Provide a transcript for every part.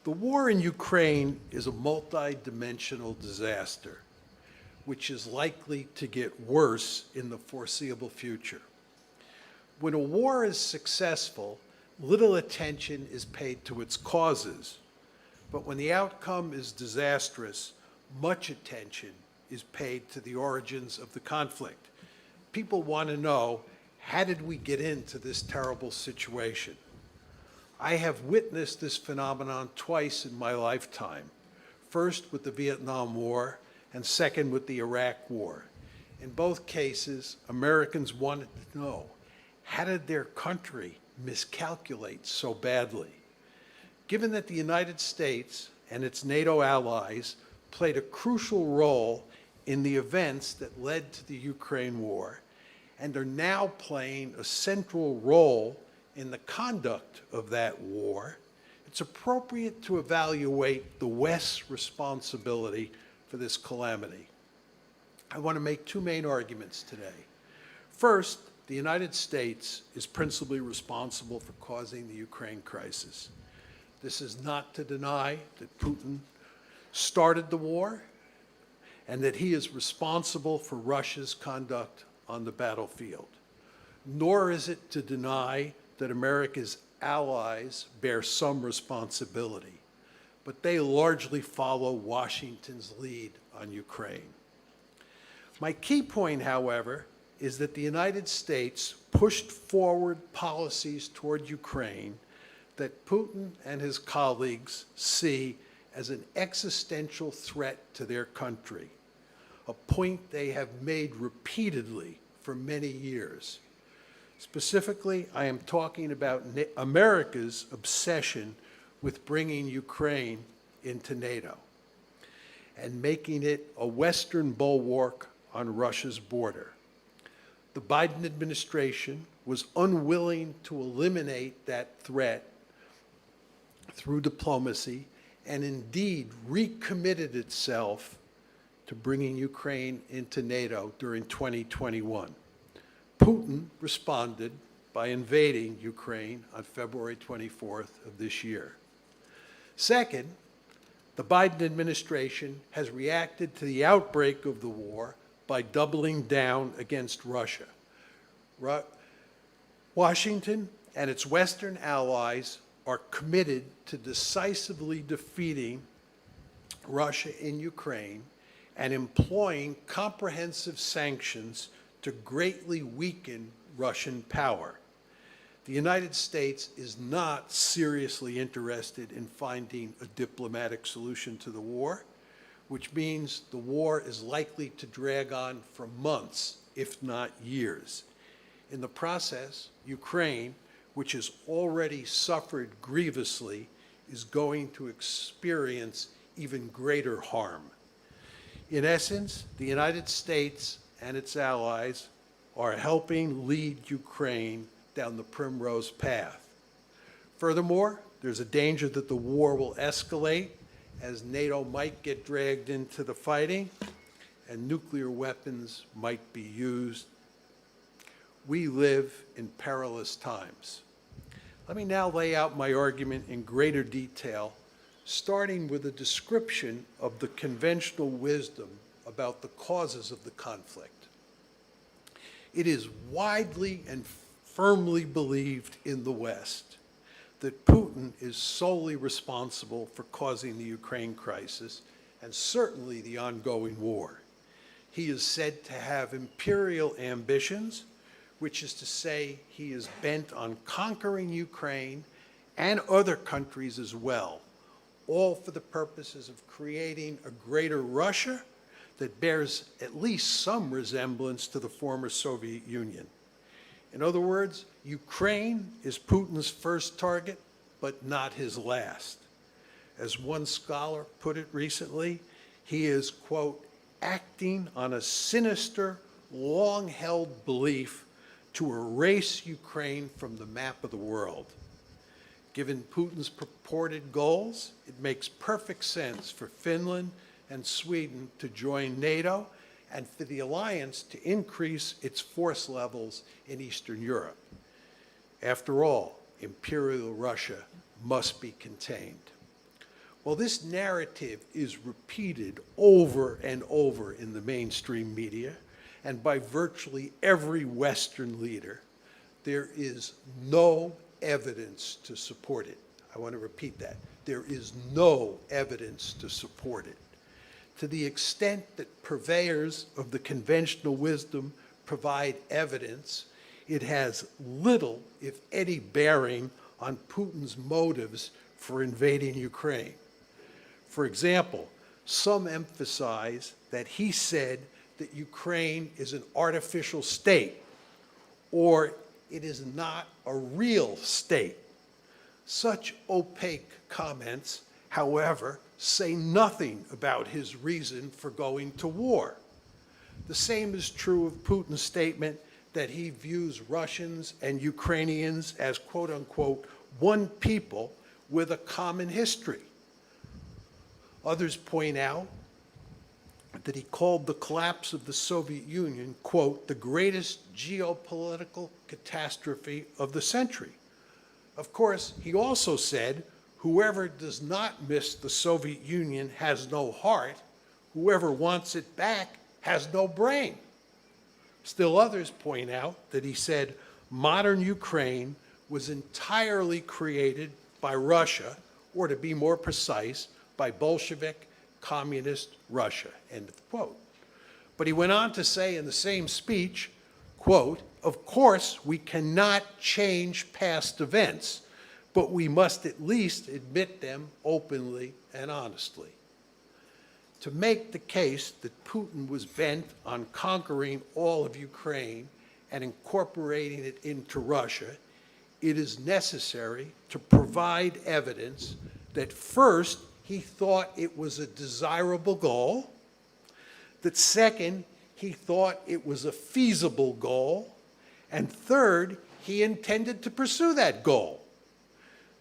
The war in Ukraine is a multi-dimensional disaster, which is likely to get worse in the foreseeable future. When a war is successful, little attention is paid to its causes, but when the outcome is disastrous, much attention is paid to the origins of the conflict. People want to know, how did we get into this terrible situation? I have witnessed this phenomenon twice in my lifetime, first with the Vietnam War and second with the Iraq War. In both cases, Americans wanted to know, how did their country miscalculate so badly? Given that the United States and its NATO allies played a crucial role in the events that led to the Ukraine war and are now playing a central role in the conduct of that war, it's appropriate to evaluate the West's responsibility for this calamity. I want to make two main arguments today. First, the United States is principally responsible for causing the Ukraine crisis. This is not to deny that Putin started the war and that he is responsible for Russia's conduct on the battlefield. Nor is it to deny that America's allies bear some responsibility, but they largely follow Washington's lead on Ukraine. My key point, however, is that the United States pushed forward policies toward Ukraine that Putin and his colleagues see as an existential threat to their country, a point they have made repeatedly for many years. Specifically, I am talking about America's obsession with bringing Ukraine into NATO and making it a Western bulwark on Russia's border. The Biden administration was unwilling to eliminate that threat through diplomacy and indeed recommitted itself to bringing Ukraine into NATO during 2021. Putin responded by invading Ukraine on February 24th of this year. Second, the Biden administration has reacted to the outbreak of the war by doubling down against Russia. Washington and its Western allies are committed to decisively defeating Russia in Ukraine and employing comprehensive sanctions to greatly weaken Russian power. The United States is not seriously interested in finding a diplomatic solution to the war, which means the war is likely to drag on for months, if not years. In the process, Ukraine, which has already suffered grievously, is going to experience even greater harm. In essence, the United States and its allies are helping lead Ukraine down the primrose path. Furthermore, there's a danger that the war will escalate as NATO might get dragged into the fighting and nuclear weapons might be used. We live in perilous times. Let me now lay out my argument in greater detail, starting with a description of the conventional wisdom about the causes of the conflict. It is widely and firmly believed in the West that Putin is solely responsible for causing the Ukraine crisis and certainly the ongoing war. He is said to have imperial ambitions, which is to say he is bent on conquering Ukraine and other countries as well, all for the purposes of creating a greater Russia that bears at least some resemblance to the former Soviet Union. In other words, Ukraine is Putin's first target, but not his last. As one scholar put it recently, he is, quote, acting on a sinister, long-held belief to erase Ukraine from the map of the world. Given Putin's purported goals, it makes perfect sense for Finland and Sweden to join NATO and for the alliance to increase its force levels in Eastern Europe. After all, Imperial Russia must be contained. Well, this narrative is repeated over and over in the mainstream media and by virtually every Western leader. There is no evidence to support it. I want to repeat that. There is no evidence to support it. To the extent that purveyors of the conventional wisdom provide evidence, it has little, if any, bearing on Putin's motives for invading Ukraine. For example, some emphasize that he said that Ukraine is an artificial state, or it is not a real state. Such opaque comments, however, say nothing about his reason for going to war. The same is true of Putin's statement that he views Russians and Ukrainians as, quote unquote, one people with a common history. Others point out that he called the collapse of the Soviet Union, quote, the greatest geopolitical catastrophe of the century. Of course, he also said, whoever does not miss the Soviet Union has no heart. Whoever wants it back has no brain. Still others point out that he said modern Ukraine was entirely created by Russia, or to be more precise, by Bolshevik communist Russia, end of quote. But he went on to say in the same speech, quote, of course, we cannot change past events, but we must at least admit them openly and honestly. To make the case that Putin was bent on conquering all of Ukraine and incorporating it into Russia, it is necessary to provide evidence that first, he thought it was a desirable goal, that second, he thought it was a feasible goal, and third, he intended to pursue that goal.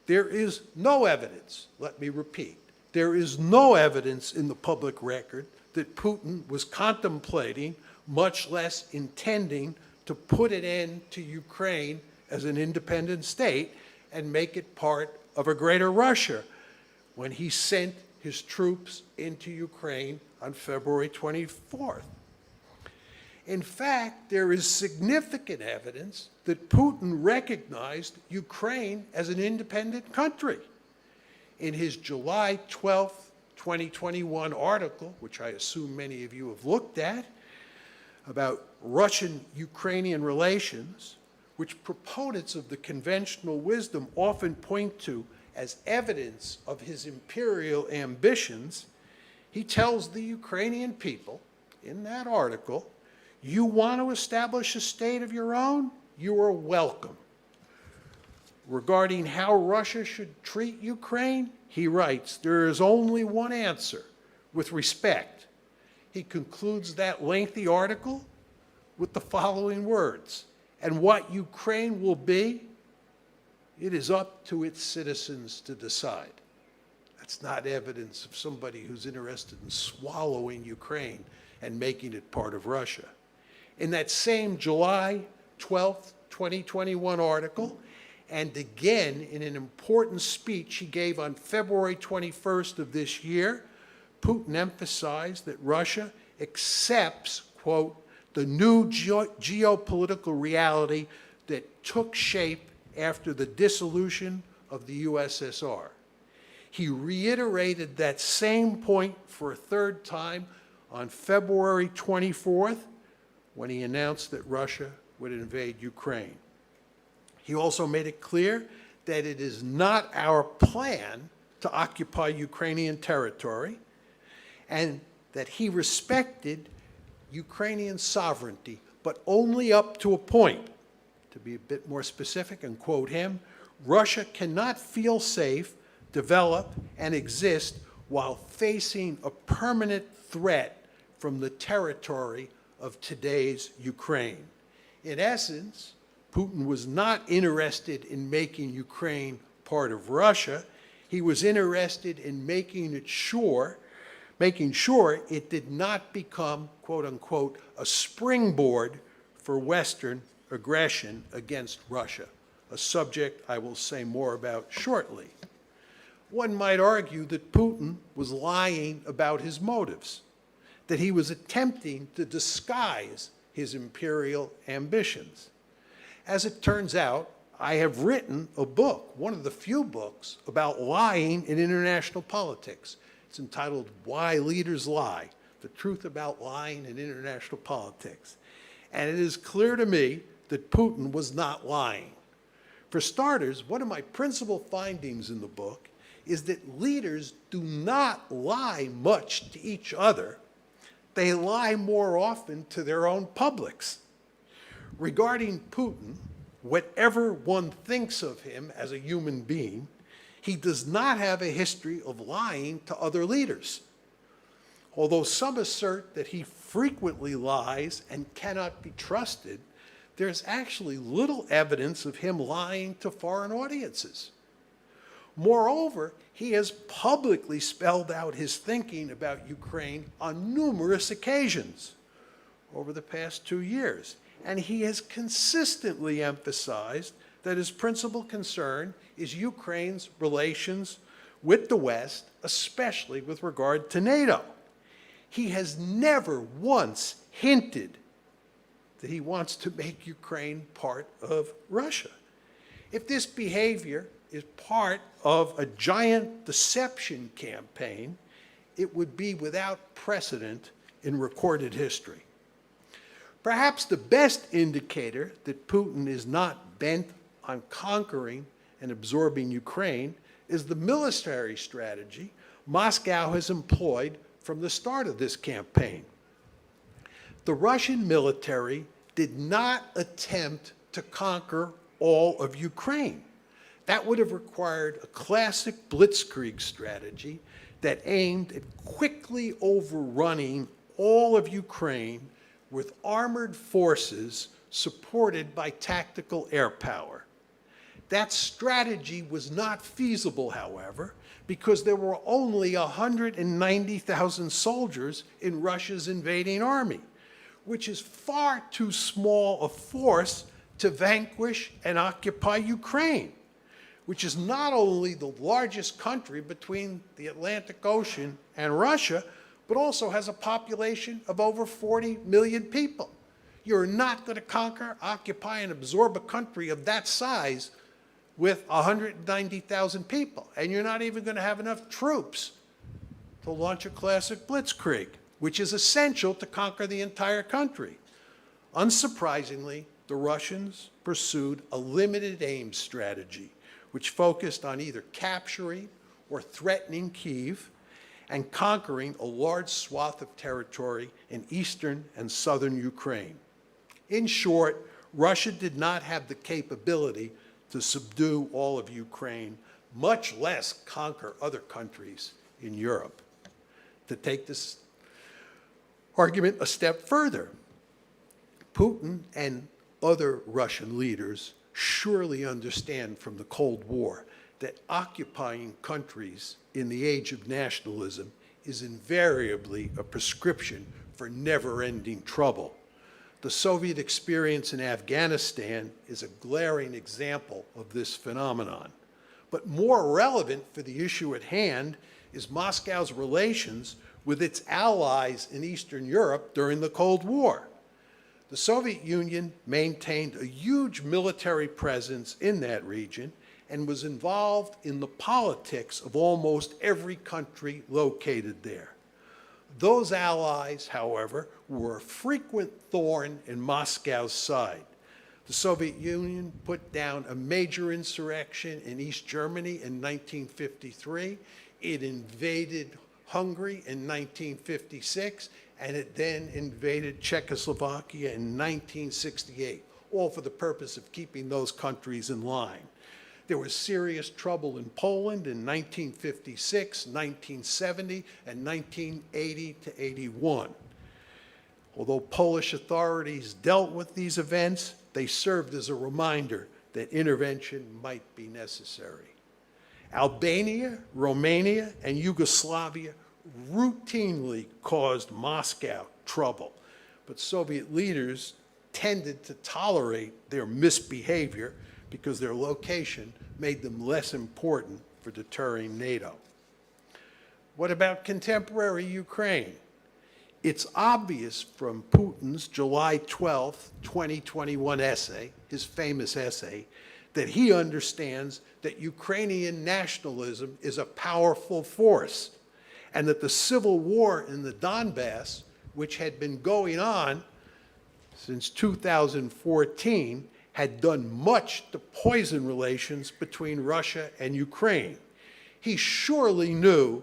There is no evidence, let me repeat, there is no evidence in the public record that Putin was contemplating, much less intending, to put an end to Ukraine as an independent state and make it part of a greater Russia when he sent his troops into Ukraine on February 24th. In fact, there is significant evidence that Putin recognized Ukraine as an independent country. In his July 12th, 2021 article, which I assume many of you have looked at, about Russian-Ukrainian relations, which proponents of the conventional wisdom often point to as evidence of his imperial ambitions, he tells the Ukrainian people in that article, you want to establish a state of your own? You are welcome. Regarding how Russia should treat Ukraine, he writes, there is only one answer, with respect. He concludes that lengthy article with the following words, and what Ukraine will be, it is up to its citizens to decide. That's not evidence of somebody who's interested in swallowing Ukraine and making it part of Russia. In that same July 12th, 2021 article, and again in an important speech he gave on February 21st of this year, Putin emphasized that Russia accepts, quote, the new geopolitical reality that took shape after the dissolution of the USSR. He reiterated that same point for a third time on February 24th when he announced that Russia would invade Ukraine. He also made it clear that it is not our plan to occupy Ukrainian territory and that he respected Ukrainian sovereignty, but only up to a point. To be a bit more specific and quote him, Russia cannot feel safe, develop, and exist while facing a permanent threat from the territory of today's Ukraine. In essence, Putin was not interested in making Ukraine part of Russia. He was interested in making sure it did not become, quote unquote, a springboard for Western aggression against Russia, a subject I will say more about shortly. one might argue that Putin was lying about his motives, that he was attempting to disguise his imperial ambitions. As it turns out, I have written a book, one of the few books, about lying in international politics. It's entitled Why Leaders Lie: The Truth About Lying in International Politics. And it is clear to me that Putin was not lying. For starters, one of my principal findings in the book is that leaders do not lie much to each other. They lie more often to their own publics. Regarding Putin, whatever one thinks of him as a human being, he does not have a history of lying to other leaders. Although some assert that he frequently lies and cannot be trusted, there's actually little evidence of him lying to foreign audiences. Moreover, he has publicly spelled out his thinking about Ukraine on numerous occasions over the past 2 years, and he has consistently emphasized that his principal concern is Ukraine's relations with the West, especially with regard to NATO. He has never once hinted that he wants to make Ukraine part of Russia. If this behavior is part of a giant deception campaign, it would be without precedent in recorded history. Perhaps the best indicator that Putin is not bent on conquering and absorbing Ukraine is the military strategy Moscow has employed from the start of this campaign. The Russian military did not attempt to conquer all of Ukraine. That would have required a classic blitzkrieg strategy that aimed at quickly overrunning all of Ukraine with armored forces supported by tactical air power. That strategy was not feasible, however, because there were only 190,000 soldiers in Russia's invading army, which is far too small a force to vanquish and occupy Ukraine, which is not only the largest country between the Atlantic Ocean and Russia, but also has a population of over 40 million people. You're not going to conquer, occupy, and absorb a country of that size with 190,000 people, and you're not even going to have enough troops to launch a classic blitzkrieg, which is essential to conquer the entire country. Unsurprisingly, the Russians pursued a limited aim strategy, which focused on either capturing or threatening Kyiv and conquering a large swath of territory in eastern and southern Ukraine. In short, Russia did not have the capability to subdue all of Ukraine, much less conquer other countries in Europe. To take this argument a step further, Putin and other Russian leaders surely understand from the Cold War that occupying countries in the age of nationalism is invariably a prescription for never-ending trouble. The Soviet experience in Afghanistan is a glaring example of this phenomenon. But more relevant for the issue at hand is Moscow's relations with its allies in Eastern Europe during the Cold War. The Soviet Union maintained a huge military presence in that region and was involved in the politics of almost every country located there. Those allies, however, were a frequent thorn in Moscow's side. The Soviet Union put down a major insurrection in East Germany in 1953. It invaded Hungary in 1956, and it then invaded Czechoslovakia in 1968, all for the purpose of keeping those countries in line. There was serious trouble in Poland in 1956, 1970, and 1980 to 81. Although Polish authorities dealt with these events, they served as a reminder that intervention might be necessary. Albania, Romania, and Yugoslavia routinely caused Moscow trouble, but Soviet leaders tended to tolerate their misbehavior because their location made them less important for for deterring NATO. What about contemporary Ukraine? It's obvious from Putin's July 12, 2021 essay, his famous essay, that he understands that Ukrainian nationalism is a powerful force, and that the civil war in the Donbass, which had been going on since 2014, had done much to poison relations between Russia and Ukraine. He surely knew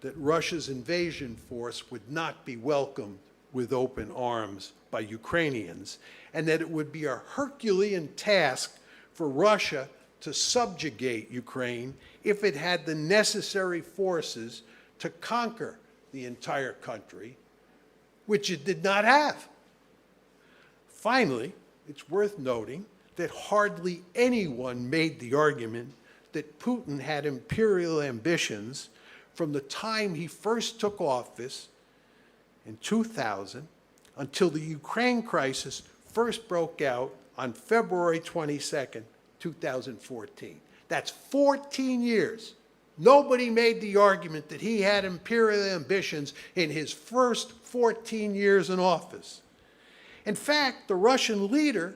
that Russia's invasion force would not be welcomed with open arms by Ukrainians, and that it would be a Herculean task for Russia to subjugate Ukraine if it had the necessary forces to conquer the entire country, which it did not have. Finally, it's worth noting that hardly anyone made the argument that Putin had imperial ambitions from the time he first took office in 2000 until the Ukraine crisis first broke out on February 22nd, 2014. That's 14 years. Nobody made the argument that he had imperial ambitions in his first 14 years in office. In fact, the Russian leader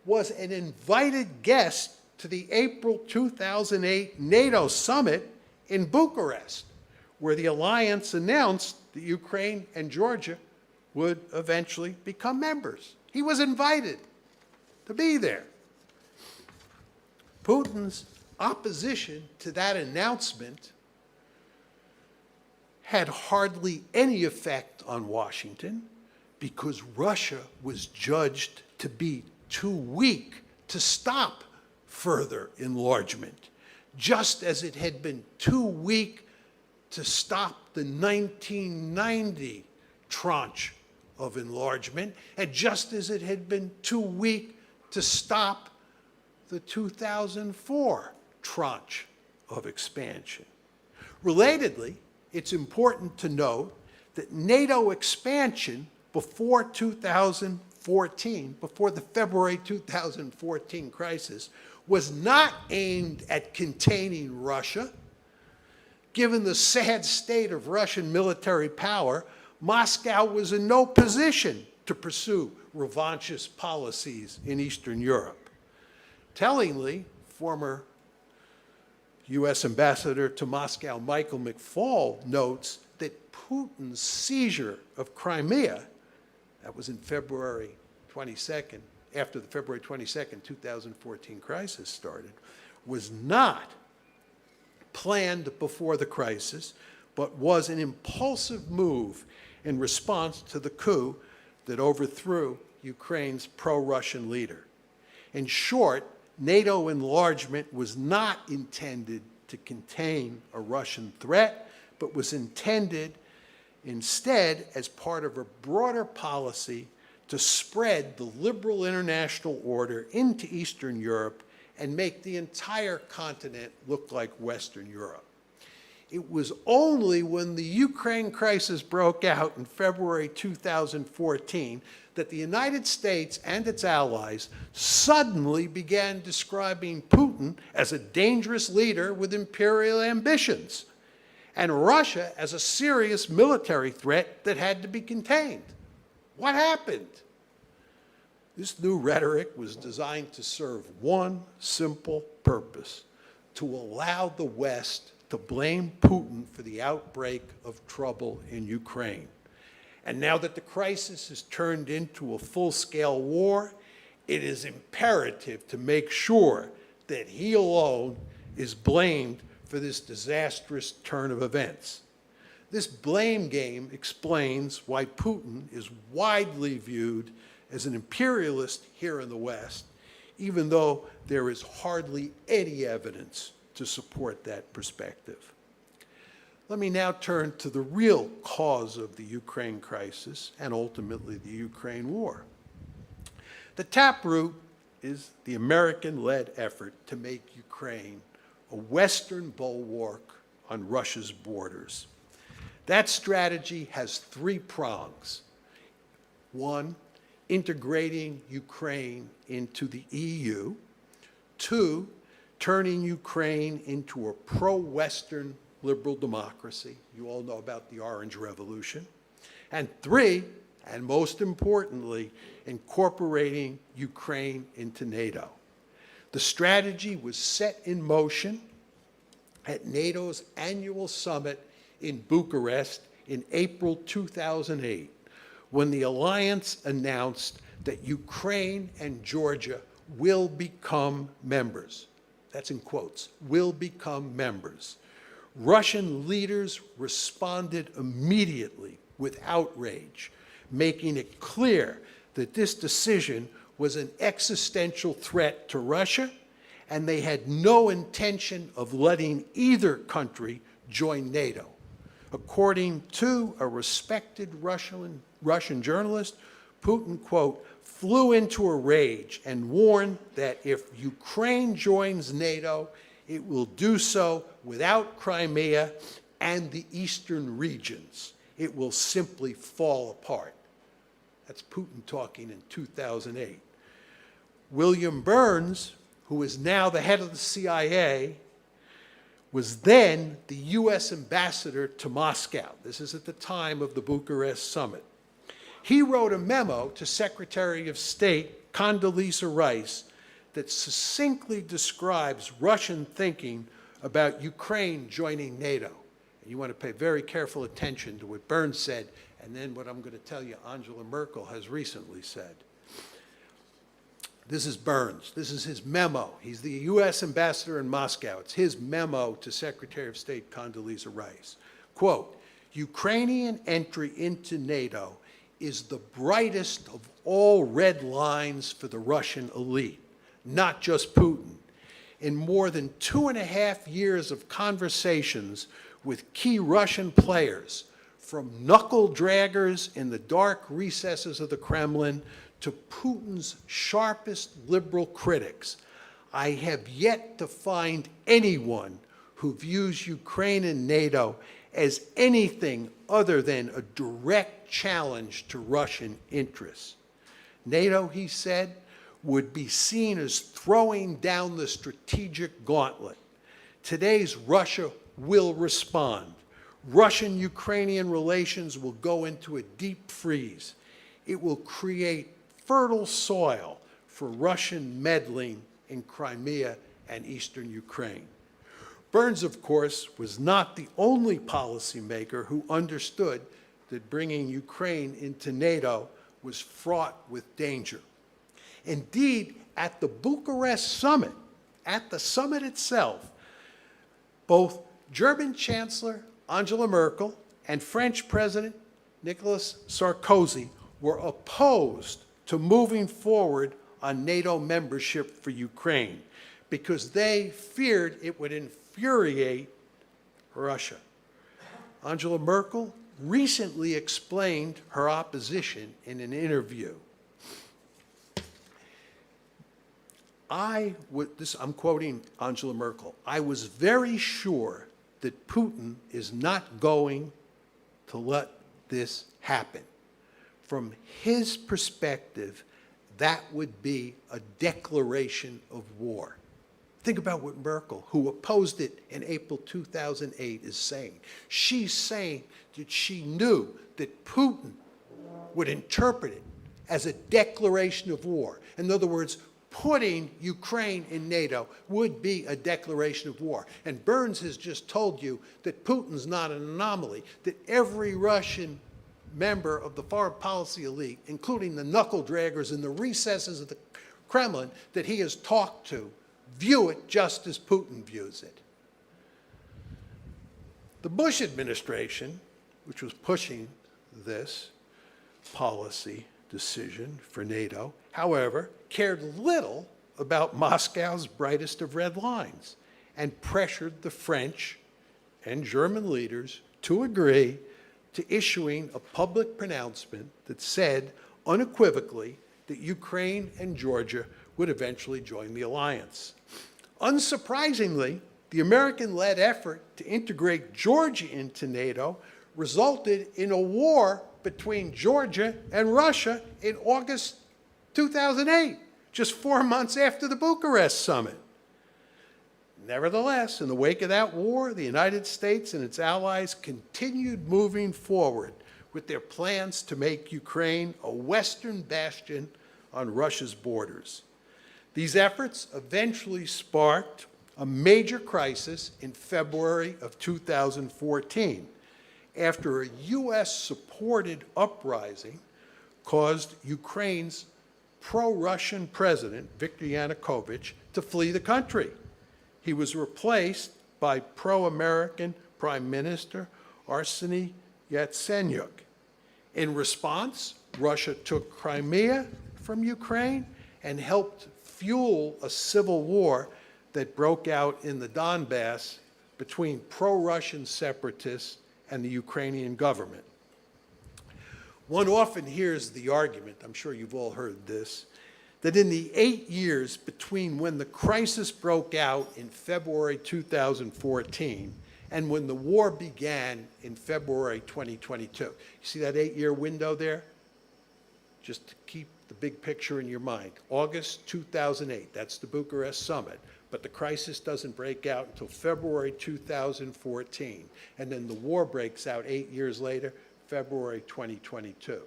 was an invited guest to the April 2008 NATO summit in Bucharest, where the alliance announced that Ukraine and Georgia would eventually become members. He was invited to be there. Putin's opposition to that announcement had hardly any effect on Washington because Russia was judged to be too weak to stop further enlargement, just as it had been too weak to stop the 1990 tranche of enlargement, and just as it had been too weak to stop the 2004 tranche of expansion. Relatedly, it's important to note that NATO expansion before 2014, before the February 2014 crisis, was not aimed at containing Russia. Given the sad state of Russian military power, Moscow was in no position to pursue revanchist policies in Eastern Europe. Tellingly, former U.S. Ambassador to Moscow Michael McFaul notes that Putin's seizure of Crimea, that was in February 22nd, after the February 22nd, 2014 crisis started, was not planned before the crisis, but was an impulsive move in response to the coup that overthrew Ukraine's pro-Russian leader. In short, NATO enlargement was not intended to contain a Russian threat, but was intended instead as part of a broader policy to spread the liberal international order into Eastern Europe and make the entire continent look like Western Europe. It was only when the Ukraine crisis broke out in February 2014 that the United States and its allies suddenly began describing Putin as a dangerous leader with imperial ambitions, and Russia as a serious military threat that had to be contained. What happened? This new rhetoric was designed to serve one simple purpose: to allow the West to blame Putin for the outbreak of trouble in Ukraine. And now that the crisis has turned into a full-scale war, it is imperative to make sure that he alone is blamed for this disastrous turn of events. This blame game explains why Putin is widely viewed as an imperialist here in the West, even though there is hardly any evidence to support that perspective. Let me now turn to the real cause of the Ukraine crisis and ultimately the Ukraine war. The taproot is the American-led effort to make Ukraine a Western bulwark on Russia's borders. That strategy has three prongs. One, integrating Ukraine into the EU. Two, turning Ukraine into a pro-Western liberal democracy. You all know about the Orange Revolution. And 3, and most importantly, incorporating Ukraine into NATO. The strategy was set in motion at NATO's annual summit in Bucharest in April 2008, when the alliance announced that Ukraine and Georgia will become members. That's in quotes, will become members. Russian leaders responded immediately with outrage, making it clear that this decision was an existential threat to Russia, and they had no intention of letting either country join NATO. According to a respected Russian journalist, Putin, quote, flew into a rage and warned that if Ukraine joins NATO, it will do so without Crimea and the eastern regions. It will simply fall apart. That's Putin talking in 2008. William Burns, who is now the head of the CIA, was then the U.S. ambassador to Moscow. This is at the time of the Bucharest summit. He wrote a memo to Secretary of State Condoleezza Rice that succinctly describes Russian thinking about Ukraine joining NATO. And you want to pay very careful attention to what Burns said, and then what I'm going to tell you Angela Merkel has recently said. This is Burns. This is his memo. He's the U.S. ambassador in Moscow. It's his memo to Secretary of State Condoleezza Rice. Quote, Ukrainian entry into NATO is the brightest of all red lines for the Russian elite, not just Putin. In more than 2.5 years of conversations with key Russian players, from knuckle draggers in the dark recesses of the Kremlin to Putin's sharpest liberal critics, I have yet to find anyone who views Ukraine and NATO as anything other than a direct challenge to Russian interests. NATO, he said, would be seen as throwing down the strategic gauntlet. Today's Russia will respond. Russian-Ukrainian relations will go into a deep freeze. It will create fertile soil for Russian meddling in Crimea and eastern Ukraine. Burns, of course, was not the only policymaker who understood that bringing Ukraine into NATO was fraught with danger. Indeed, at the Bucharest summit, at the summit itself, both German Chancellor Angela Merkel and French President Nicolas Sarkozy were opposed to moving forward on NATO membership for Ukraine because they feared it would infuriate Russia. Angela Merkel recently explained her opposition in an interview. I'm quoting Angela Merkel, I was very sure that Putin is not going to let this happen. From his perspective, that would be a declaration of war. Think about what Merkel, who opposed it in April 2008, is saying. She's saying that she knew that Putin would interpret it as a declaration of war. In other words, putting Ukraine in NATO would be a declaration of war. And Burns has just told you that Putin's not an anomaly, that every Russian member of the foreign policy elite, including the knuckle draggers in the recesses of the Kremlin that he has talked to, view it just as Putin views it. The Bush administration, which was pushing this policy decision for NATO, however, cared little about Moscow's brightest of red lines and pressured the French and German leaders to agree to issuing a public pronouncement that said unequivocally that Ukraine and Georgia would eventually join the alliance. Unsurprisingly, the American-led effort to integrate Georgia into NATO resulted in a war between Georgia and Russia in August 2008, just 4 months after the Bucharest summit. Nevertheless, in the wake of that war, the United States and its allies continued moving forward with their plans to make Ukraine a Western bastion on Russia's borders. These efforts eventually sparked a major crisis in February of 2014, after a U.S.-supported uprising caused Ukraine's pro-Russian president, Viktor Yanukovych, to flee the country. He was replaced by pro-American Prime Minister Arseniy Yatsenyuk. In response, Russia took Crimea from Ukraine and helped fuel a civil war that broke out in the Donbass between pro-Russian separatists and the Ukrainian government. One often hears the argument, I'm sure you've all heard this, that in the 8 years between when the crisis broke out in February 2014 and when the war began in February 2022. You see that 8-year window there? Just to keep the big picture in your mind. August 2008, that's the Bucharest summit, but the crisis doesn't break out until February 2014, and then the war breaks out 8 years later, February 2022.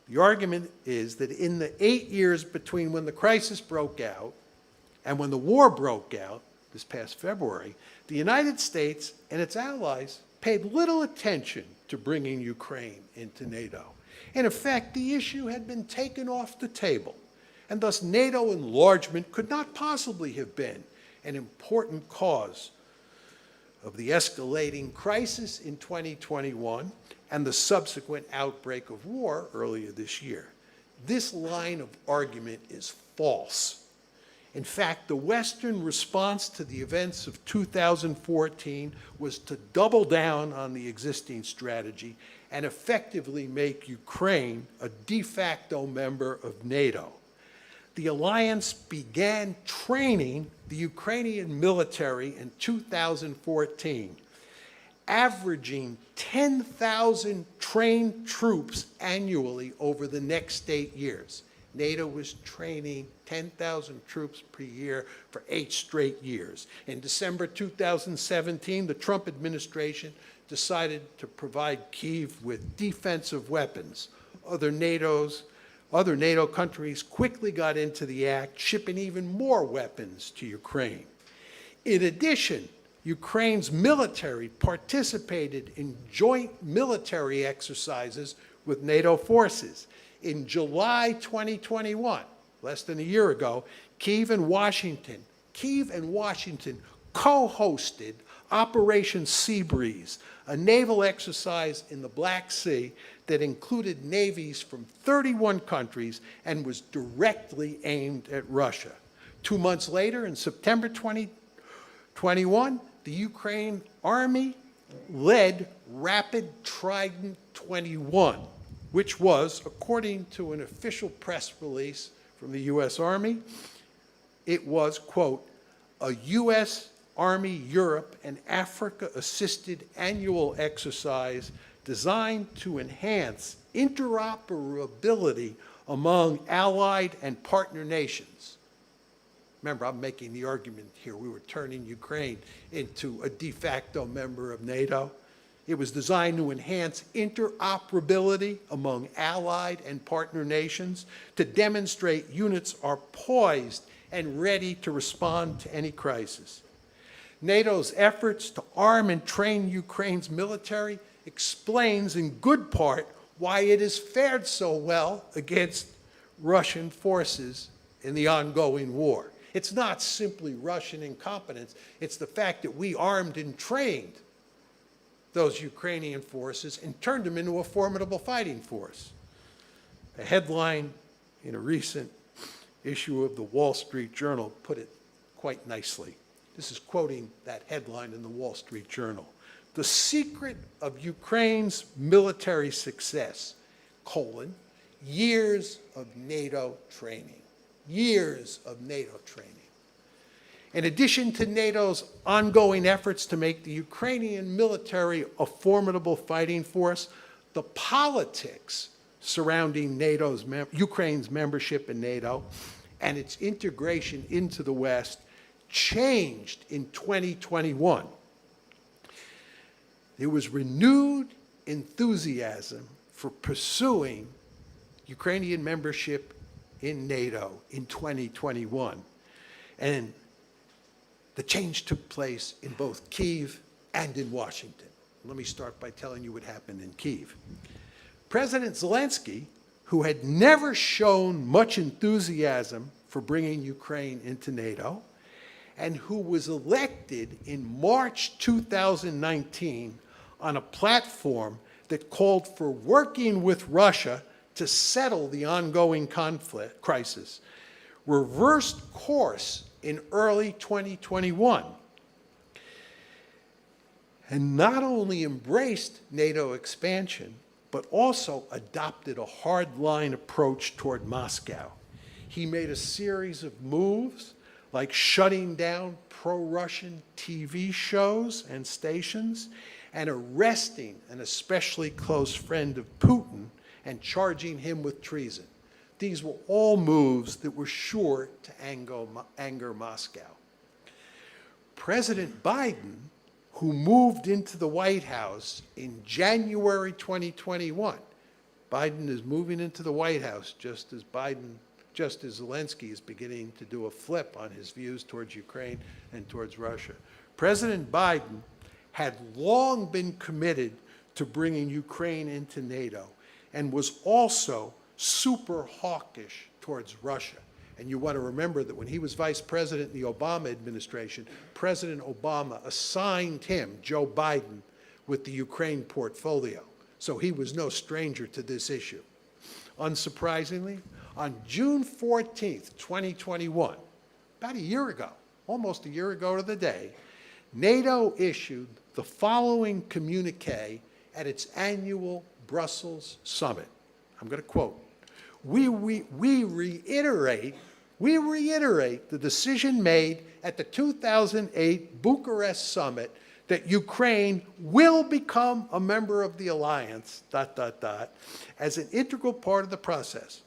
The argument is that in the 8 years between when the crisis broke out and when the war broke out this past February, the United States and its allies paid little attention to bringing Ukraine into NATO. In effect, the issue had been taken off the table, and thus NATO enlargement could not possibly have been an important cause of the escalating crisis in 2021 and the subsequent outbreak of war earlier this year. This line of argument is false. In fact, the Western response to the events of 2014 was to double down on the existing strategy and effectively make Ukraine a de facto member of NATO. The alliance began training the Ukrainian military in 2014, averaging 10,000 trained troops annually over the next 8 years. NATO was training 10,000 troops per year for 8 straight years. In December 2017, the Trump administration decided to provide Kyiv with defensive weapons. Other NATO countries quickly got into the act, shipping even more weapons to Ukraine. In addition, Ukraine's military participated in joint military exercises with NATO forces. In July 2021, less than a year ago, Kyiv and Washington co-hosted Operation Seabreeze, a naval exercise in the Black Sea that included navies from 31 countries and was directly aimed at Russia. 2 months later, in September 2021, the Ukraine Army led Rapid Trident 21, which was, according to an official press release from the U.S. Army, it was, quote, a U.S. Army Europe and Africa-assisted annual exercise designed to enhance interoperability among allied and partner nations. Remember, I'm making the argument here, we were turning Ukraine into a de facto member of NATO. It was designed to enhance interoperability among allied and partner nations, to demonstrate units are poised and ready to respond to any crisis. NATO's efforts to arm and train Ukraine's military explains in good part why it has fared so well against Russian forces in the ongoing war. It's not simply Russian incompetence, it's the fact that we armed and trained those Ukrainian forces and turned them into a formidable fighting force. A headline in a recent issue of the Wall Street Journal put it quite nicely. This is quoting that headline in the Wall Street Journal. The secret of Ukraine's military success, years of NATO training. Years of NATO training. In addition to NATO's ongoing efforts to make the Ukrainian military a formidable fighting force, the politics surrounding Ukraine's membership in NATO and its integration into the West changed in 2021. There was renewed enthusiasm for pursuing Ukrainian membership in NATO in 2021. And the change took place in both Kyiv and in Washington. Let me start by telling you what happened in Kyiv. President Zelensky, who had never shown much enthusiasm for bringing Ukraine into NATO, and who was elected in March 2019 on a platform that called for working with Russia to settle the ongoing crisis, reversed course in early 2021 and not only embraced NATO expansion, but also adopted a hardline approach toward Moscow. He made a series of moves like shutting down pro-Russian TV shows and stations and arresting an especially close friend of Putin and charging him with treason. These were all moves that were sure to anger Moscow. President Biden, who moved into the White House in January 2021, Biden is moving into the White House just as Zelensky is beginning to do a flip on his views towards Ukraine and towards Russia. President Biden had long been committed to bringing Ukraine into NATO and was also super hawkish towards Russia. And you want to remember that when he was vice president in the Obama administration, President Obama assigned him, Joe Biden, with the Ukraine portfolio. So he was no stranger to this issue. Unsurprisingly, on June 14th, 2021, about a year ago, almost a year ago to the day, NATO issued the following communique at its annual Brussels summit. I'm going to quote, we reiterate the decision made at the 2008 Bucharest summit that Ukraine will become a member of the alliance, ... as an integral part of the process.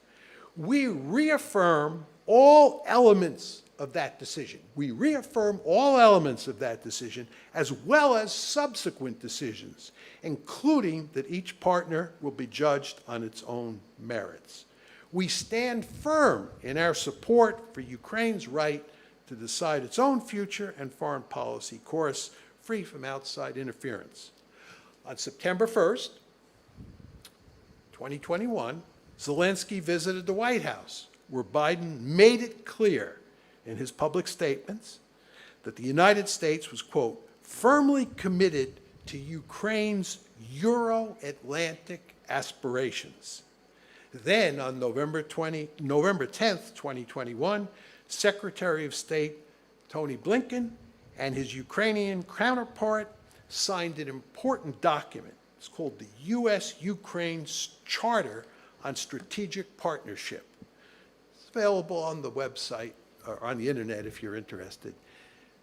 We reaffirm all elements of that decision. We reaffirm all elements of that decision, as well as subsequent decisions, including that each partner will be judged on its own merits. We stand firm in our support for Ukraine's right to decide its own future and foreign policy course, free from outside interference. On September 1st, 2021, Zelensky visited the White House, where Biden made it clear in his public statements that the United States was, quote, firmly committed to Ukraine's Euro-Atlantic aspirations. Then, on November 10th, 2021, Secretary of State Tony Blinken and his Ukrainian counterpart signed an important document. It's called the U.S.-Ukraine Charter on Strategic Partnership. It's available on the website or on the internet if you're interested.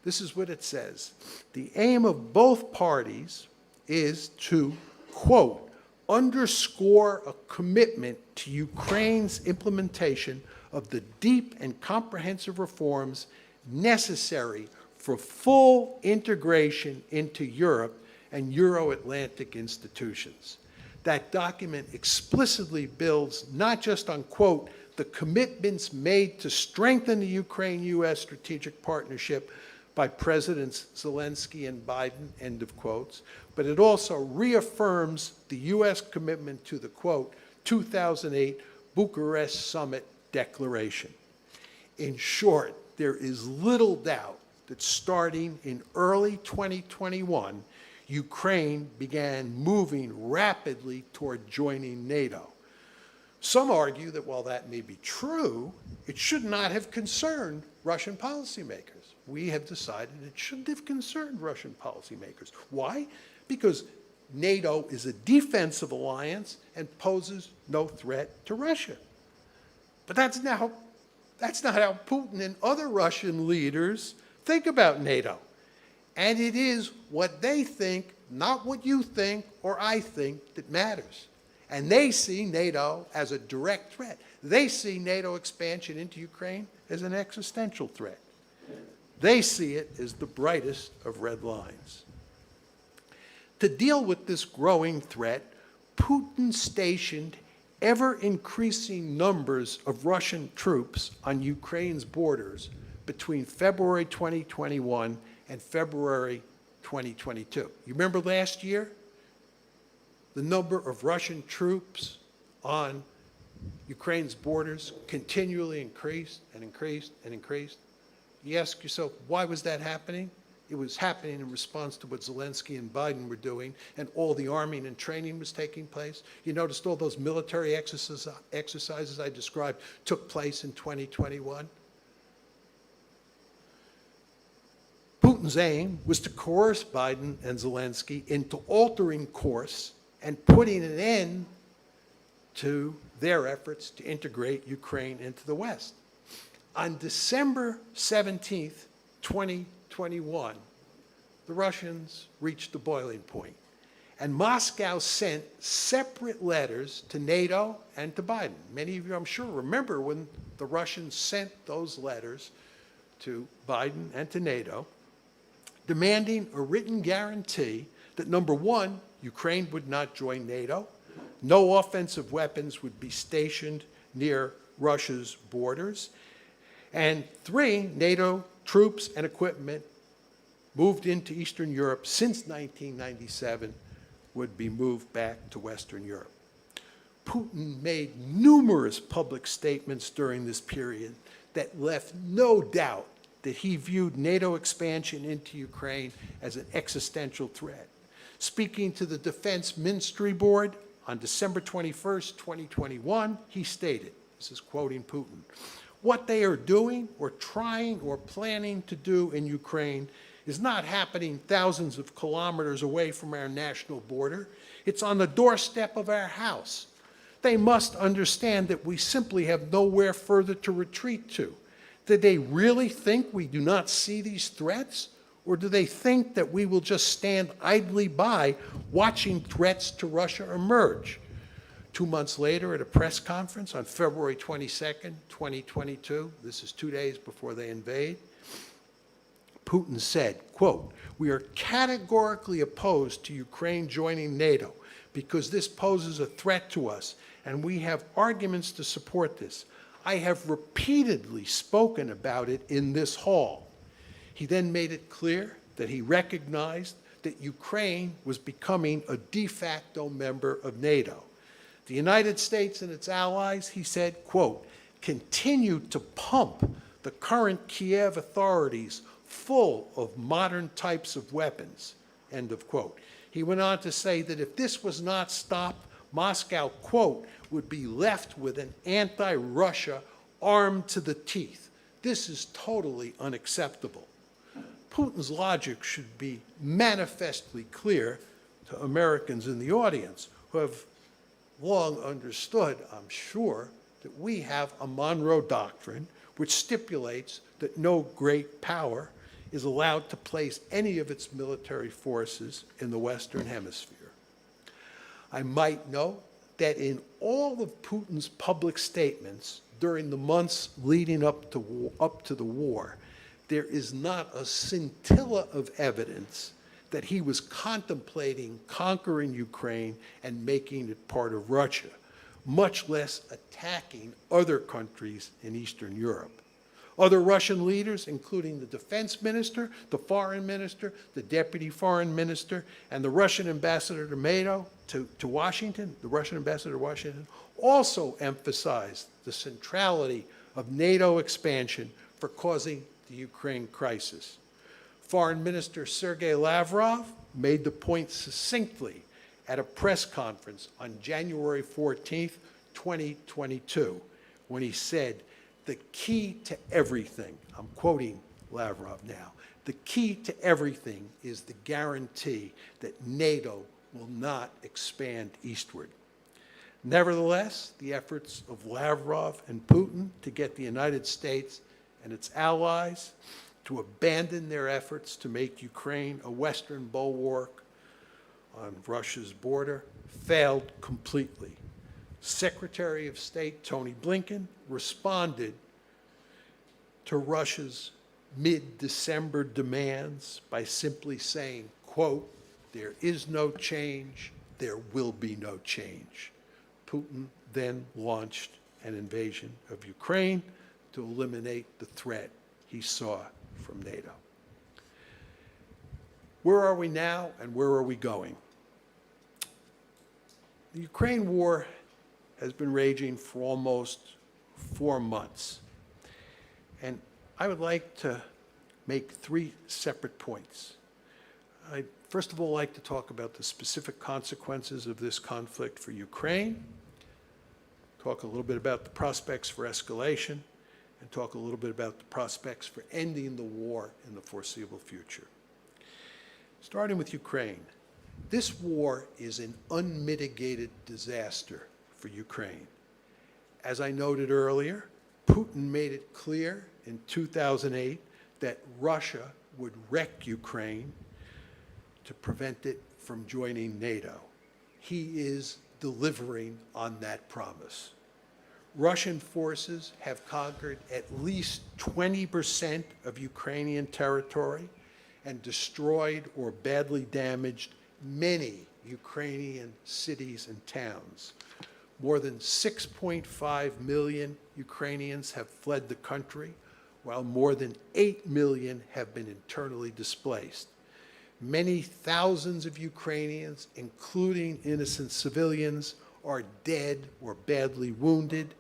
This is what it says. The aim of both parties is to, quote, underscore a commitment to Ukraine's implementation of the deep and comprehensive reforms necessary for full integration into Europe and Euro-Atlantic institutions. That document explicitly builds not just on, quote, the commitments made to strengthen the Ukraine-U.S. strategic partnership by Presidents Zelensky and Biden, end of quotes, but it also reaffirms the U.S. commitment to the, quote, 2008 Bucharest Summit Declaration. In short, there is little doubt that starting in early 2021, Ukraine began moving rapidly toward joining NATO. Some argue that while that may be true, it should not have concerned Russian policymakers. We have decided it shouldn't have concerned Russian policymakers. Why? Because NATO is a defensive alliance and poses no threat to Russia. But that's not how Putin and other Russian leaders think about NATO. And it is what they think, not what you think or I think, that matters. And they see NATO as a direct threat. They see NATO expansion into Ukraine as an existential threat. They see it as the brightest of red lines. To deal with this growing threat, Putin stationed ever-increasing numbers of Russian troops on Ukraine's borders between February 2021 and February 2022. You remember last year? The number of Russian troops on Ukraine's borders continually increased and increased and increased. You ask yourself, why was that happening? It was happening in response to what Zelensky and Biden were doing, and all the arming and training was taking place. You noticed all those military exercises I described took place in 2021. Putin's aim was to coerce Biden and Zelensky into altering course and putting an end to their efforts to integrate Ukraine into the West. On December 17th, 2021, the Russians reached the boiling point, and Moscow sent separate letters to NATO and to Biden. Many of you, I'm sure, remember when the Russians sent those letters to Biden and to NATO, demanding a written guarantee that, number one, Ukraine would not join NATO, no offensive weapons would be stationed near Russia's borders, and three, NATO troops and equipment moved into Eastern Europe since 1997 would be moved back to Western Europe. Putin made numerous public statements during this period that left no doubt that he viewed NATO expansion into Ukraine as an existential threat. Speaking to the Defense Ministry Board on December 21st, 2021, he stated, this is quoting Putin, "What they are doing or trying or planning to do in Ukraine is not happening thousands of kilometers away from our national border. It's on the doorstep of our house. They must understand that we simply have nowhere further to retreat to. Do they really think we do not see these threats? Or do they think that we will just stand idly by watching threats to Russia emerge?" 2 months later, at a press conference on February 22nd, 2022, this is 2 days before they invade, Putin said, quote, "We are categorically opposed to Ukraine joining NATO because this poses a threat to us, and we have arguments to support this. I have repeatedly spoken about it in this hall." He then made it clear that he recognized that Ukraine was becoming a de facto member of NATO. The United States and its allies, he said, quote, "continue to pump the current Kiev authorities full of modern types of weapons," end of quote. He went on to say that if this was not stopped, Moscow, quote, "would be left with an anti-Russia armed to the teeth." This is totally unacceptable. Putin's logic should be manifestly clear to Americans in the audience who have long understood, I'm sure, that we have a Monroe Doctrine which stipulates that no great power is allowed to place any of its military forces in the Western Hemisphere. I might note that in all of Putin's public statements during the months leading up to the war, there is not a scintilla of evidence that he was contemplating conquering Ukraine and making it part of Russia, much less attacking other countries in Eastern Europe. Other Russian leaders, including the defense minister, the foreign minister, the deputy foreign minister, and the Russian ambassador to Washington, the Russian ambassador to Washington, also emphasized the centrality of NATO expansion for causing the Ukraine crisis. Foreign Minister Sergei Lavrov made the point succinctly at a press conference on January 14th, 2022, when he said, "The key to everything," I'm quoting Lavrov now, "the key to everything is the guarantee that NATO will not expand eastward." Nevertheless, the efforts of Lavrov and Putin to get the United States and its allies to abandon their efforts to make Ukraine a Western bulwark on Russia's border failed completely. Secretary of State Tony Blinken responded to Russia's mid-December demands by simply saying, quote, "There is no change, there will be no change." Putin then launched an invasion of Ukraine to eliminate the threat he saw from NATO. Where are we now and where are we going? The Ukraine war has been raging for almost 4 months. And I would like to make 3 separate points. I'd first of all like to talk about the specific consequences of this conflict for Ukraine, talk a little bit about the prospects for escalation, and talk a little bit about the prospects for ending the war in the foreseeable future. Starting with Ukraine, this war is an unmitigated disaster for Ukraine. As I noted earlier, Putin made it clear in 2008 that Russia would wreck Ukraine to prevent it from joining NATO. He is delivering on that promise. Russian forces have conquered at least 20% of Ukrainian territory and destroyed or badly damaged many Ukrainian cities and towns. More than 6.5 million Ukrainians have fled the country, while more than 8 million have been internally displaced. Many thousands of Ukrainians, including innocent civilians, are dead or badly wounded,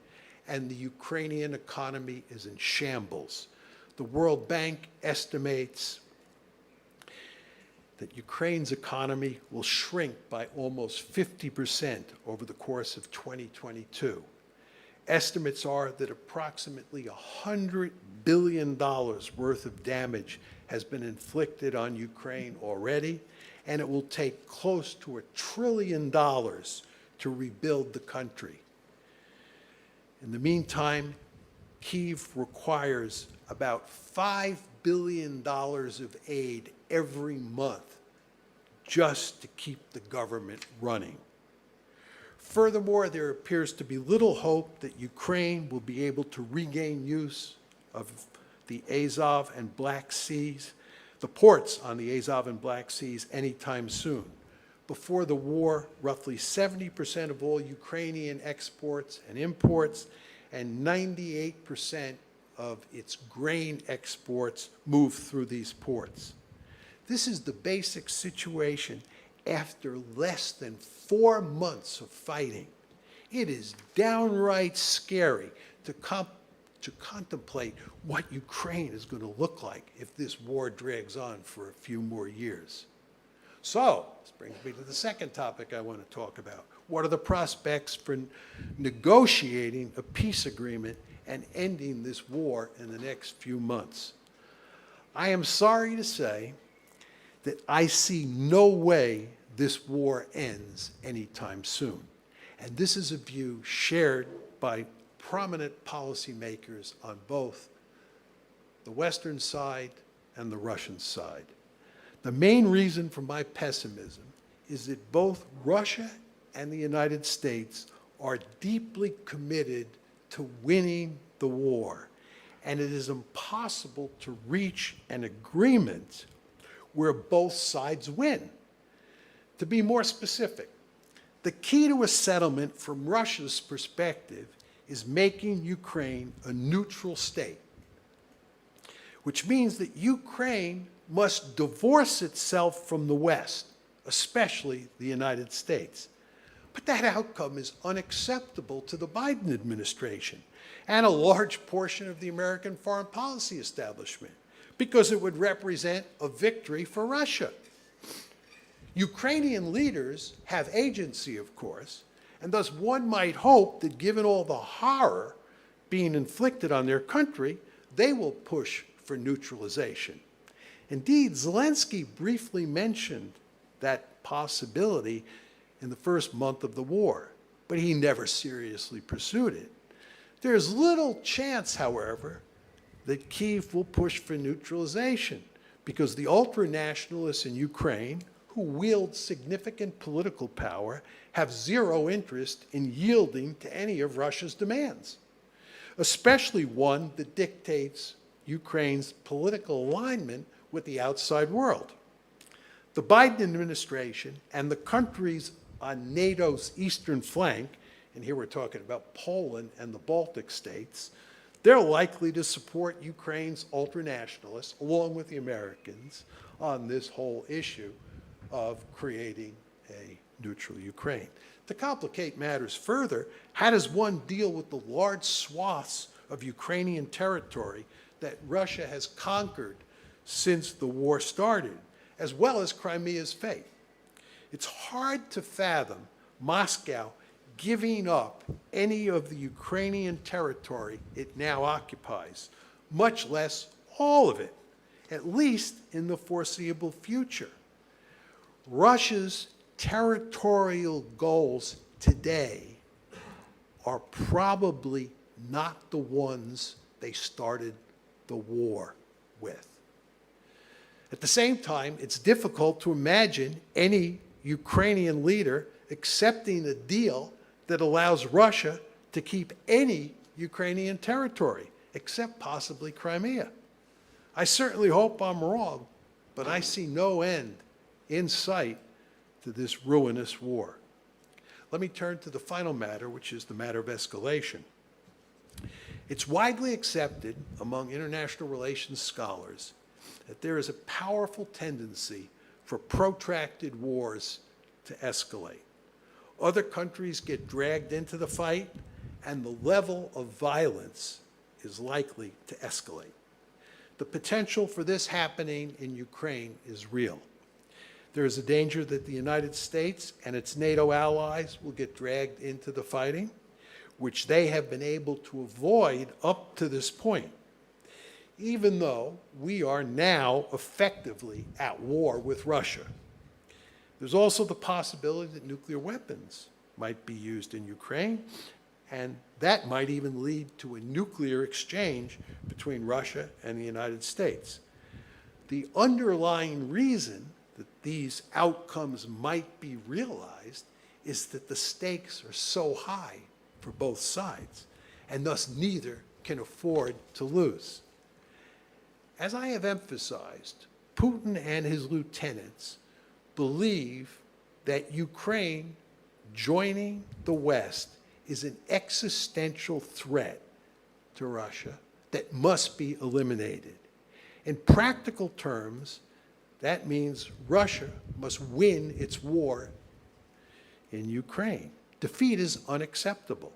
and the Ukrainian economy is in shambles. The World Bank estimates that Ukraine's economy will shrink by almost 50% over the course of 2022. Estimates are that approximately $100 billion worth of damage has been inflicted on Ukraine already, and it will take close to $1 trillion to rebuild the country. In the meantime, Kyiv requires about $5 billion of aid every month just to keep the government running. Furthermore, there appears to be little hope that Ukraine will be able to regain use of the Azov and Black Seas, the ports on the Azov and Black Seas anytime soon. Before the war, roughly 70% of all Ukrainian exports and imports and 98% of its grain exports move through these ports. This is the basic situation after less than 4 months of fighting. It is downright scary to contemplate what Ukraine is going to look like if this war drags on for a few more years. So, this brings me to the second topic I want to talk about. What are the prospects for negotiating a peace agreement and ending this war in the next few months? I am sorry to say that I see no way this war ends anytime soon. And this is a view shared by prominent policymakers on both the Western side and the Russian side. The main reason for my pessimism is that both Russia and the United States are deeply committed to winning the war, and it is impossible to reach an agreement where both sides win. To be more specific, the key to a settlement from Russia's perspective is making Ukraine a neutral state, which means that Ukraine must divorce itself from the West, especially the United States. But that outcome is unacceptable to the Biden administration and a large portion of the American foreign policy establishment, because it would represent a victory for Russia. Ukrainian leaders have agency, of course, and thus one might hope that given all the horror being inflicted on their country, they will push for neutralization. Indeed, Zelensky briefly mentioned that possibility in the first month of the war, but he never seriously pursued it. There's little chance, however, that Kyiv will push for neutralization, because the ultra-nationalists in Ukraine, who wield significant political power, have zero interest in yielding to any of Russia's demands, especially one that dictates Ukraine's political alignment with the outside world. The Biden administration and the countries on NATO's eastern flank, and here we're talking about Poland and the Baltic states, they're likely to support Ukraine's ultranationalists, along with the Americans, on this whole issue of creating a neutral Ukraine. To complicate matters further, how does one deal with the large swaths of Ukrainian territory that Russia has conquered since the war started, as well as Crimea's fate? It's hard to fathom Moscow giving up any of the Ukrainian territory it now occupies, much less all of it, at least in the foreseeable future. Russia's territorial goals today are probably not the ones they started the war with. At the same time, it's difficult to imagine any Ukrainian leader accepting a deal that allows Russia to keep any Ukrainian territory, except possibly Crimea. I certainly hope I'm wrong, but I see no end in sight to this ruinous war. Let me turn to the final matter, which is the matter of escalation. It's widely accepted among international relations scholars that there is a powerful tendency for protracted wars to escalate. Other countries get dragged into the fight, and the level of violence is likely to escalate. The potential for this happening in Ukraine is real. There is a danger that the United States and its NATO allies will get dragged into the fighting, which they have been able to avoid up to this point, even though we are now effectively at war with Russia. There's also the possibility that nuclear weapons might be used in Ukraine, and that might even lead to a nuclear exchange between Russia and the United States. The underlying reason that these outcomes might be realized is that the stakes are so high for both sides, and thus neither can afford to lose. As I have emphasized, Putin and his lieutenants believe that Ukraine joining the West is an existential threat to Russia that must be eliminated. In practical terms, that means Russia must win its war in Ukraine. Defeat is unacceptable.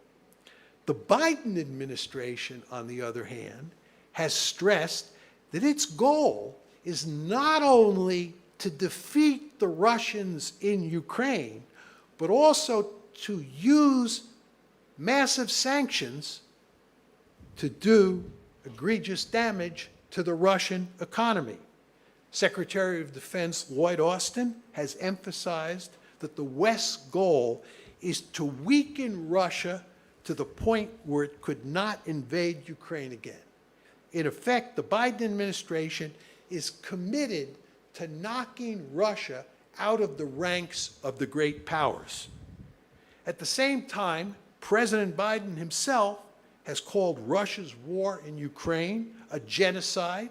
The Biden administration, on the other hand, has stressed that its goal is not only to defeat the Russians in Ukraine, but also to use massive sanctions to do egregious damage to the Russian economy. Secretary of Defense Lloyd Austin has emphasized that the West's goal is to weaken Russia to the point where it could not invade Ukraine again. In effect, the Biden administration is committed to knocking Russia out of the ranks of the great powers. At the same time, President Biden himself has called Russia's war in Ukraine a genocide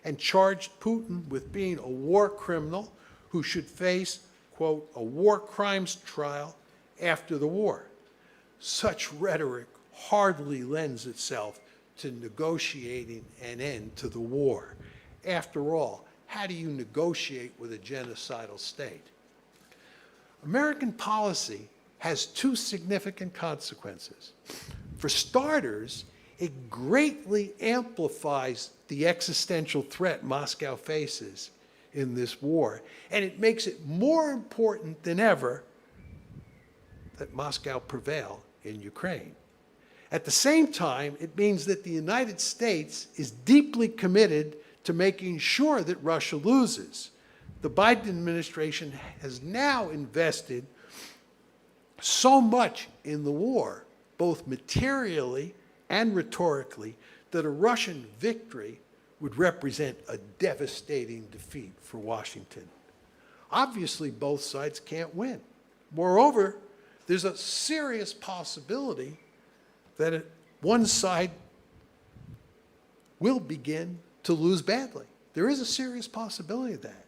and charged Putin with being a war criminal who should face, quote, a war crimes trial after the war. Such rhetoric hardly lends itself to negotiating an end to the war. After all, how do you negotiate with a genocidal state? American policy has two significant consequences. For starters, it greatly amplifies the existential threat Moscow faces in this war, and it makes it more important than ever that Moscow prevail in Ukraine. At the same time, it means that the United States is deeply committed to making sure that Russia loses. The Biden administration has now invested so much in the war, both materially and rhetorically, that a Russian victory would represent a devastating defeat for Washington. Obviously, both sides can't win. Moreover, there's a serious possibility that one side will begin to lose badly. There is a serious possibility of that.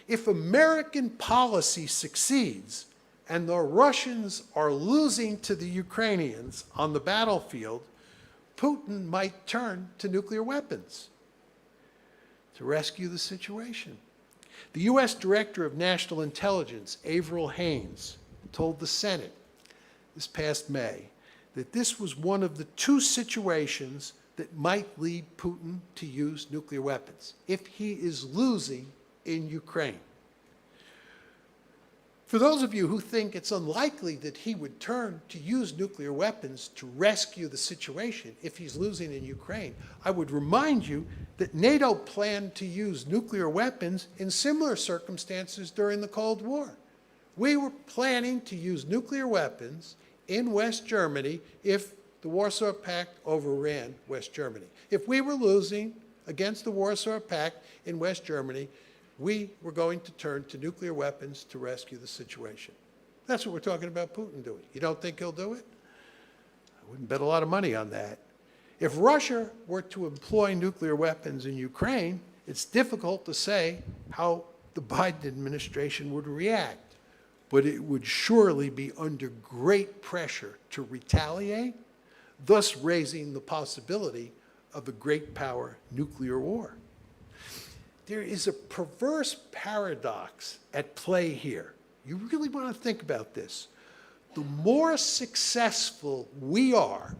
If American policy succeeds and the Russians are losing to the Ukrainians on the battlefield, Putin might turn to nuclear weapons to rescue the situation. The U.S. Director of National Intelligence, Avril Haines, told the Senate this past May that this was one of the two situations that might lead Putin to use nuclear weapons if he is losing in Ukraine. For those of you who think it's unlikely that he would turn to use nuclear weapons to rescue the situation if he's losing in Ukraine, I would remind you that NATO planned to use nuclear weapons in similar circumstances during the Cold War. We were planning to use nuclear weapons in West Germany if the Warsaw Pact overran West Germany. If we were losing against the Warsaw Pact in West Germany, we were going to turn to nuclear weapons to rescue the situation. That's what we're talking about Putin doing. You don't think he'll do it? I wouldn't bet a lot of money on that. If Russia were to employ nuclear weapons in Ukraine, it's difficult to say how the Biden administration would react, but it would surely be under great pressure to retaliate, thus raising the possibility of a great power nuclear war. There is a perverse paradox at play here. You really want to think about this. The more successful we are,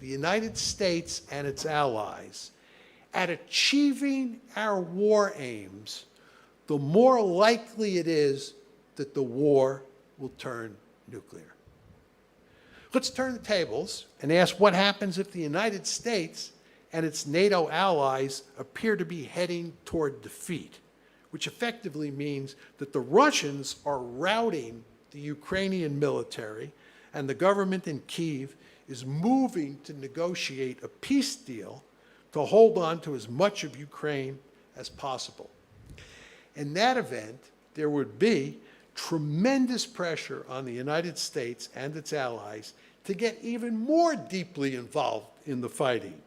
the United States and its allies, at achieving our war aims, the more likely it is that the war will turn nuclear. Let's turn the tables and ask what happens if the United States and its NATO allies appear to be heading toward defeat, which effectively means that the Russians are routing the Ukrainian military and the government in Kyiv is moving to negotiate a peace deal to hold on to as much of Ukraine as possible. In that event, there would be tremendous pressure on the United States and its allies to get even more deeply involved in the fighting.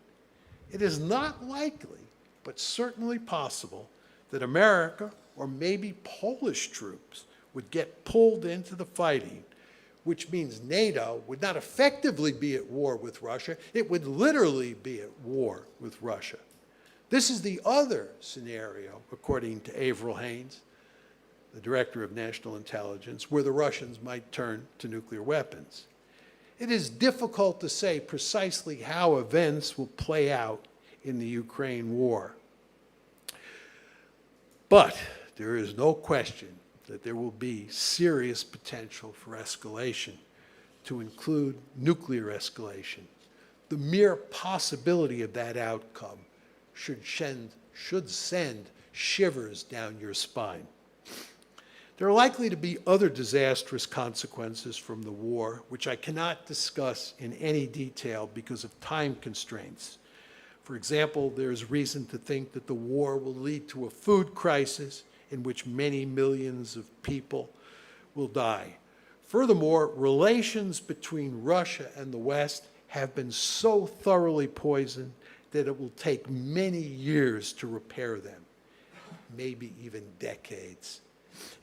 It is not likely, but certainly possible, that America or maybe Polish troops would get pulled into the fighting, which means NATO would not effectively be at war with Russia, it would literally be at war with Russia. This is the other scenario, according to Avril Haines, the Director of National Intelligence, where the Russians might turn to nuclear weapons. It is difficult to say precisely how events will play out in the Ukraine war. But there is no question that there will be serious potential for escalation, to include nuclear escalation. The mere possibility of that outcome should send shivers down your spine. There are likely to be other disastrous consequences from the war, which I cannot discuss in any detail because of time constraints. For example, there is reason to think that the war will lead to a food crisis in which many millions of people will die. Furthermore, relations between Russia and the West have been so thoroughly poisoned that it will take many years to repair them, maybe even decades.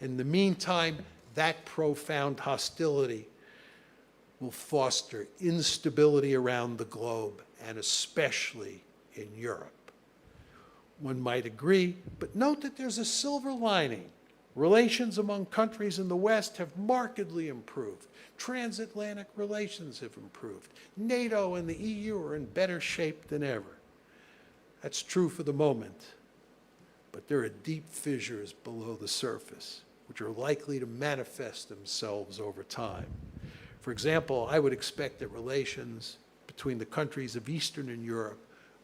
In the meantime, that profound hostility will foster instability around the globe, and especially in Europe. One might agree, but note that there's a silver lining. Relations among countries in the West have markedly improved. Transatlantic relations have improved. NATO and the EU are in better shape than ever. That's true for the moment. But there are deep fissures below the surface, which are likely to manifest themselves over time. For example, I would expect that relations between the countries of Eastern Europe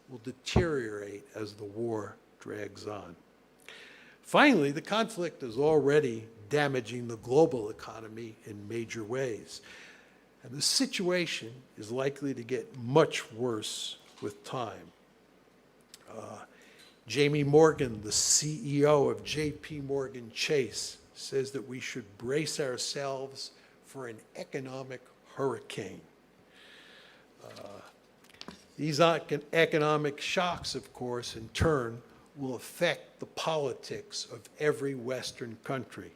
will deteriorate as the war drags on. Finally, the conflict is already damaging the global economy in major ways. And the situation is likely to get much worse with time. Jamie Morgan, the CEO of J.P. Morgan Chase, says that we should brace ourselves for an economic hurricane. These economic shocks, of course, in turn, will affect the politics of every Western country,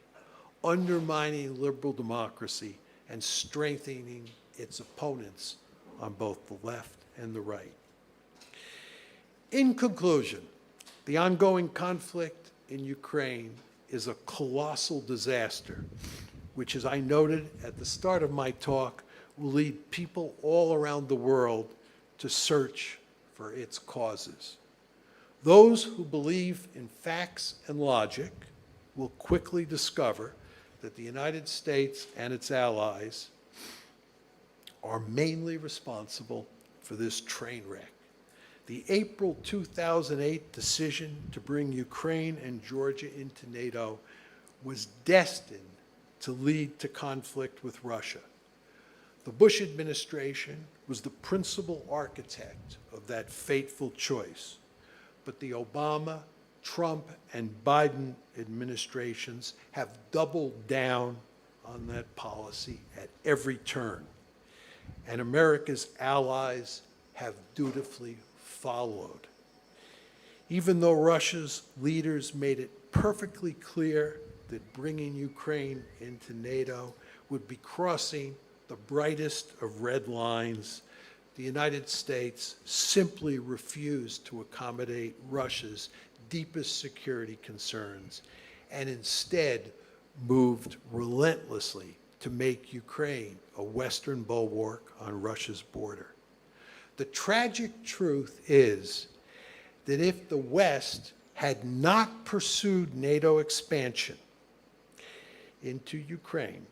undermining liberal democracy and strengthening its opponents on both the left and the right. In conclusion, the ongoing conflict in Ukraine is a colossal disaster, which, as I noted at the start of my talk, will lead people all around the world to search for its causes. Those who believe in facts and logic will quickly discover that the United States and its allies are mainly responsible for this train wreck. The April 2008 decision to bring Ukraine and Georgia into NATO was destined to lead to conflict with Russia. The Bush administration was the principal architect of that fateful choice, but the Obama, Trump, and Biden administrations have doubled down on that policy at every turn, and America's allies have dutifully followed. Even though Russia's leaders made it perfectly clear that bringing Ukraine into NATO would be crossing the brightest of red lines, the United States simply refused to accommodate Russia's deepest security concerns and instead moved relentlessly to make Ukraine a Western bulwark on Russia's border. The tragic truth is that if the West had not pursued NATO expansion into Ukraine,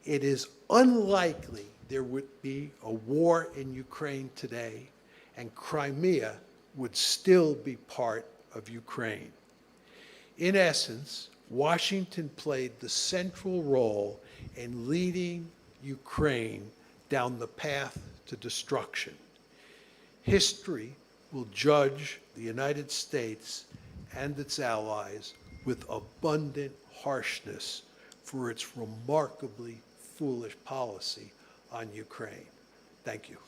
it is unlikely there would be a war in Ukraine today, and Crimea would still be part of Ukraine. In essence, Washington played the central role in leading Ukraine down the path to destruction. History will judge the United States and its allies with abundant harshness for its remarkably foolish policy on Ukraine. Thank you.